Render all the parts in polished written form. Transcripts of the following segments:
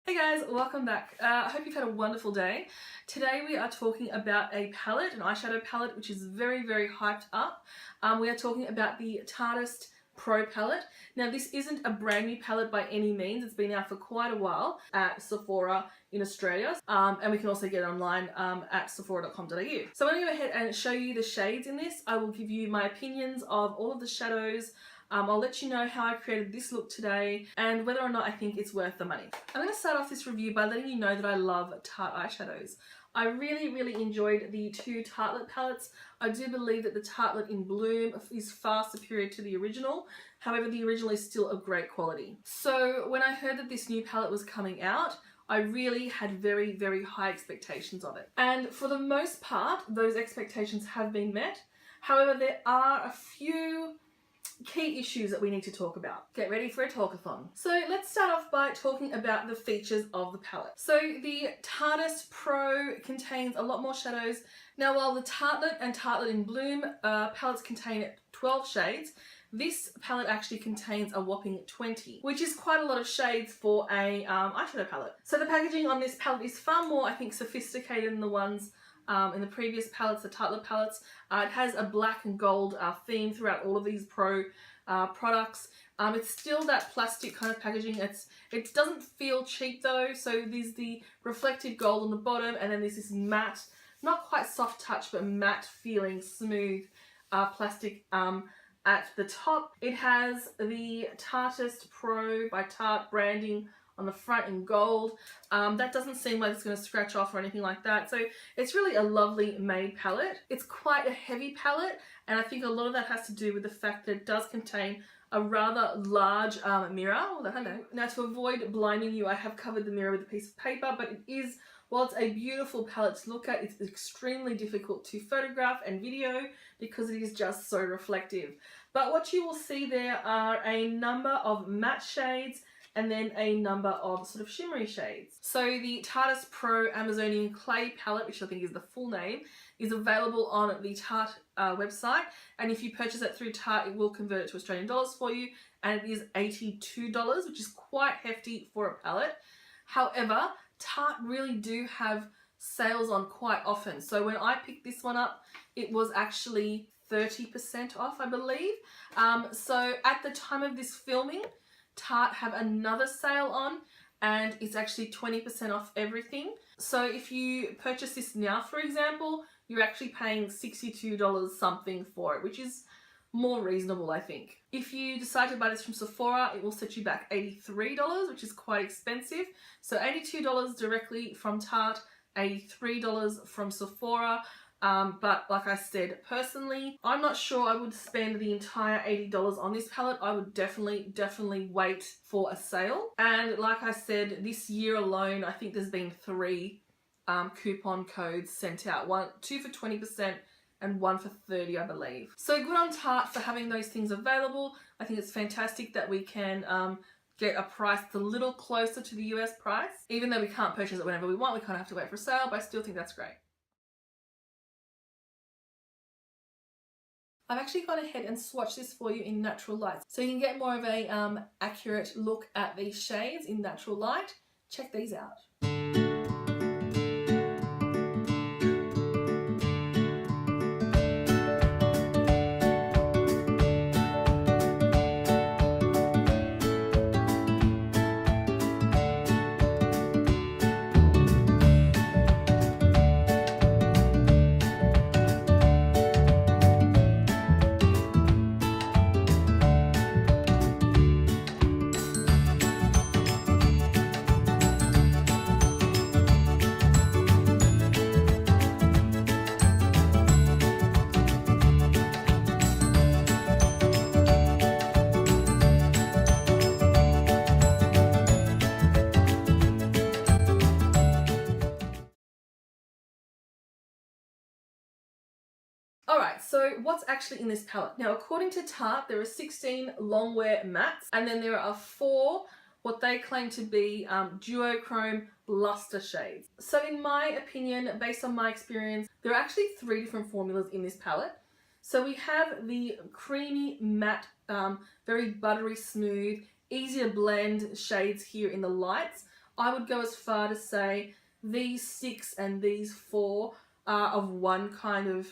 Hey guys, welcome back. I hope you've had a wonderful day. Today we are talking about a palette, an eyeshadow palette, which is very, very hyped up. We are talking about the Tarte'S Pro palette. Now this isn't a brand new palette by any means. It's been out for quite a while at Sephora in Australia. And we can also get it online at sephora.com.au. So I'm going to go ahead and show you the shades in this. I will give you my opinions of all of the shadows. I'll let you know how I created this look today and whether or not I think it's worth the money. I'm going to start off this review by letting you know that I love Tarte eyeshadows. I really enjoyed the two Tartelette palettes. I do believe that the Tartelette in Bloom is far superior to the original. However, the original is still of great quality. So when I heard that this new palette was coming out, I really had very high expectations of it. And for the most part, those expectations have been met. However, there are a few key issues that we need to talk about. Get ready for a talkathon. So let's start off by talking about the features of the palette. So the Tarte'S Pro contains a lot more shadows. Now while the Tartelette and Tartelette in Bloom palettes contain 12 shades, this palette actually contains a whopping 20, which is quite a lot of shades for a eyeshadow palette. So the packaging on this palette is far more, I think, sophisticated than the ones in the previous palettes, the Tartelette palettes. It has a black and gold theme throughout all of these Pro products. It's still that plastic kind of packaging. It doesn't feel cheap though. So there's the reflective gold on the bottom, and then there's this matte, not quite soft touch, but matte feeling, smooth plastic at the top. It has the Tarte'S Pro by Tarte branding on the front in gold. That doesn't seem like it's going to scratch off or anything like that. So it's really a lovely made palette. It's quite a heavy palette, and I think a lot of that has to do with the fact that it does contain a rather large mirror. Hello. Now to avoid blinding you, I have covered the mirror with a piece of paper, but it is, while it's a beautiful palette to look at, it's extremely difficult to photograph and video because it is just so reflective. But what you will see there are a number of matte shades and then a number of sort of shimmery shades. So the Tarte'S Pro Amazonian Clay palette, which I think is the full name, is available on the Tarte website, and if you purchase it through Tarte, it will convert it to Australian dollars for you, and it is $82, which is quite hefty for a palette. However, Tarte really do have sales on quite often. So when I picked this one up, it was actually 30% off, I believe. So at the time of this filming, Tarte have another sale on, and it's actually 20% off everything. So if you purchase this now, for example, you're actually paying $62 something for it, which is more reasonable, I think. If you decide to buy this from Sephora, it will set you back $83, which is quite expensive. So $82 directly from Tarte, $83 from Sephora. But like I said, personally, I'm not sure I would spend the entire $80 on this palette. I would definitely wait for a sale. And like I said, this year alone, I think there's been 3 coupon codes sent out. 2 for 20% and 1 for 30, I believe. So good on Tarte for having those things available. I think it's fantastic that we can get a price that's a little closer to the US price. Even though we can't purchase it whenever we want, we kind of have to wait for a sale, but I still think that's great. I've actually gone ahead and swatched this for you in natural light, so you can get more of a accurate look at these shades in natural light. Check these out. Alright, so what's actually in this palette? Now, according to Tarte, there are 16 longwear mattes, and then there are 4 what they claim to be duochrome luster shades. So in my opinion, based on my experience, there are actually 3 different formulas in this palette. So we have the creamy matte, very buttery smooth, easy to blend shades here in the lights I would go as far to say these 6 and these 4 are of one kind of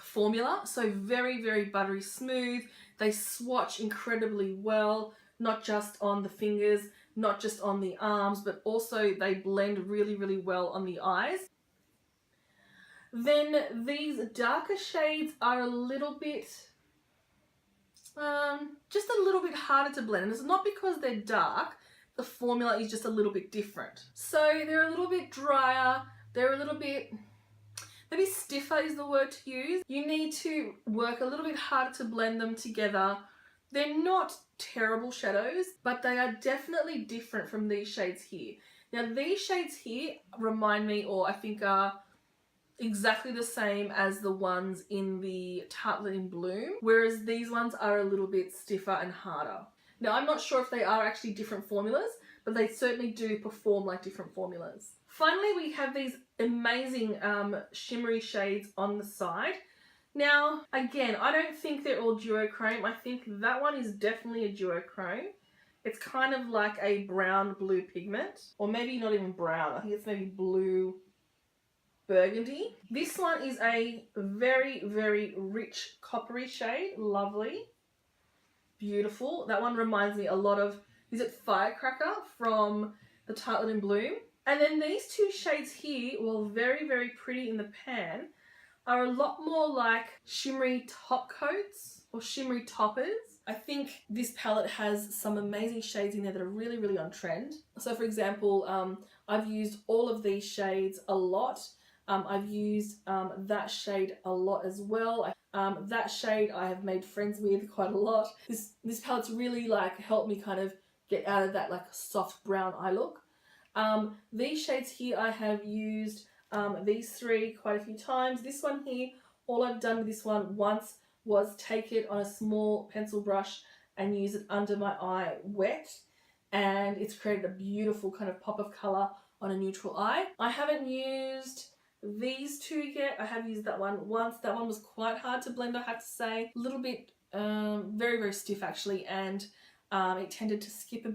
formula. So very, very buttery smooth. They swatch incredibly well, not just on the fingers, not just on the arms, but also they blend really, really well on the eyes. Then these darker shades are a little bit, just a little bit harder to blend. And it's not because they're dark, the formula is just a little bit different. So they're a little bit drier, they're a little bit, maybe stiffer is the word to use. You need to work a little bit harder to blend them together. They're not terrible shadows, but they are definitely different from these shades here. Now these shades here remind me, or I think are exactly the same as the ones in the Tartelette in Bloom, whereas these ones are a little bit stiffer and harder. Now I'm not sure if they are actually different formulas, but they certainly do perform like different formulas. Finally, we have these amazing shimmery shades on the side. Now, again, I don't think they're all duochrome. I think that one is definitely a duochrome. It's kind of like a brown blue pigment, or maybe not even brown. I think it's maybe blue burgundy. This one is a very, very rich coppery shade. Lovely. Beautiful. That one reminds me a lot of, is it Firecracker from the Tartelette in Bloom? And then these 2 shades here, while very, very pretty in the pan, are a lot more like shimmery top coats or shimmery toppers. I think this palette has some amazing shades in there that are really, really on trend. So for example, I've used all of these shades a lot. I've used that shade a lot as well. That shade I have made friends with quite a lot. This palette's really like helped me kind of get out of that like soft brown eye look. These shades here I have used these 3 quite a few times. This one here, all I've done with this one once was take it on a small pencil brush and use it under my eye wet, and it's created a beautiful kind of pop of colour on a neutral eye. I haven't used these 2 yet. I have used that one once. That one was quite hard to blend, I have to say. A little bit very, very stiff actually, and it tended to skip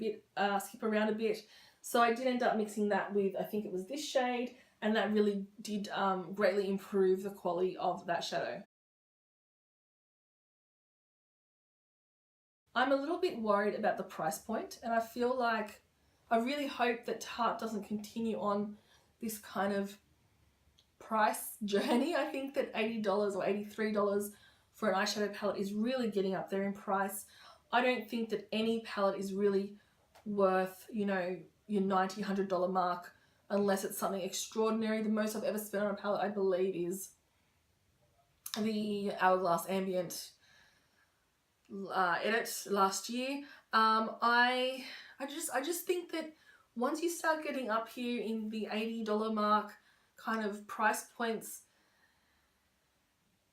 around a bit. So I did end up mixing that with, I think it was this shade, and that really did greatly improve the quality of that shadow. I'm a little bit worried about the price point, and I feel like I really hope that Tarte doesn't continue on this kind of price journey. I think that $80 or $83 for an eyeshadow palette is really getting up there in price. I don't think that any palette is really worth, you know, your $90, $100 mark unless it's something extraordinary. The most I've ever spent on a palette, I believe, is the Hourglass Ambient edit last year. I just think that once you start getting up here in the $80 mark kind of price points,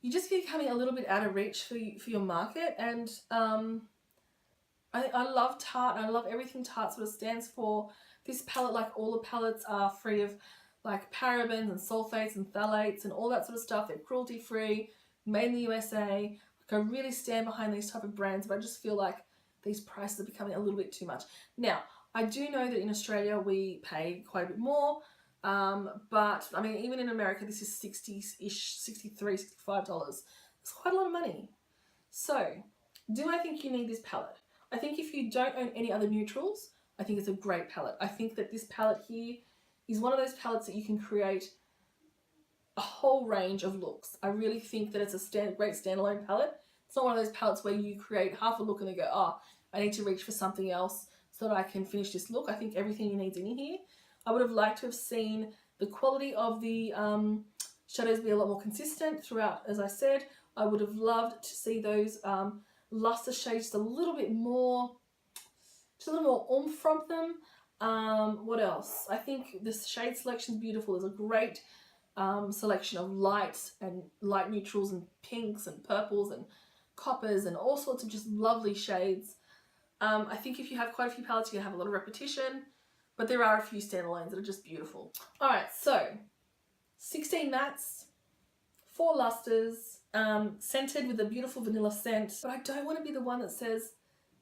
you just becoming a little bit out of reach for your market. And I love Tarte. I love everything Tarte sort of stands for. This palette, like all the palettes, are free of like parabens and sulfates and phthalates and all that sort of stuff. They're cruelty free, made in the USA. Like, I really stand behind these type of brands, but I just feel like these prices are becoming a little bit too much. Now, I do know that in Australia we pay quite a bit more, but I mean, even in America, this is $60-ish, $63, $65. It's quite a lot of money. So, do I think you need this palette? I think if you don't own any other neutrals, I think it's a great palette. I think that this palette here is one of those palettes that you can create a whole range of looks. I really think that it's a great standalone palette. It's not one of those palettes where you create half a look and then go, oh, I need to reach for something else so that I can finish this look. I think everything you need is in here. I would have liked to have seen the quality of the shadows be a lot more consistent throughout, as I said. I would have loved to see those luster shades just a little bit more, just a little more oomph from them. What else? I think the shade selection is beautiful. There's a great selection of lights and light neutrals and pinks and purples and coppers and all sorts of just lovely shades. I think if you have quite a few palettes, you're going to have a lot of repetition, but there are a few standalones that are just beautiful. Alright, so 16 mattes, 4 lusters, scented with a beautiful vanilla scent, but I don't want to be the one that says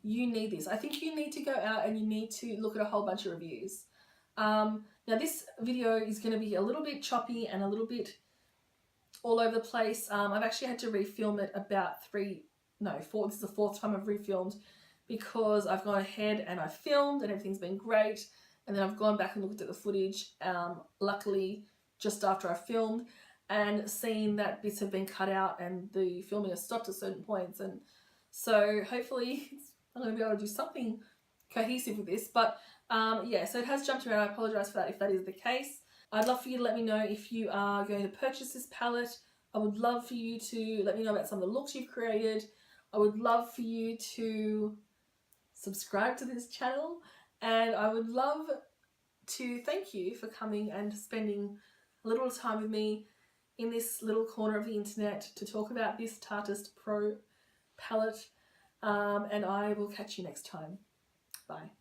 you need this. I think you need to go out and you need to look at a whole bunch of reviews. Now this video is going to be a little bit choppy and a little bit all over the place. I've actually had to refilm it about this is the fourth time I've refilmed, because I've gone ahead and I've filmed and everything's been great, and then I've gone back and looked at the footage, luckily just after I filmed, and seen that bits have been cut out and the filming has stopped at certain points, and so hopefully I'm going to be able to do something cohesive with this. But yeah, so it has jumped around. I apologise for that if that is the case. I'd love for you to let me know if you are going to purchase this palette. I would love for you to let me know about some of the looks you've created. I would love for you to subscribe to this channel, and I would love to thank you for coming and spending a little time with me in this little corner of the internet to talk about this Tarte'S Pro palette, and I will catch you next time. Bye.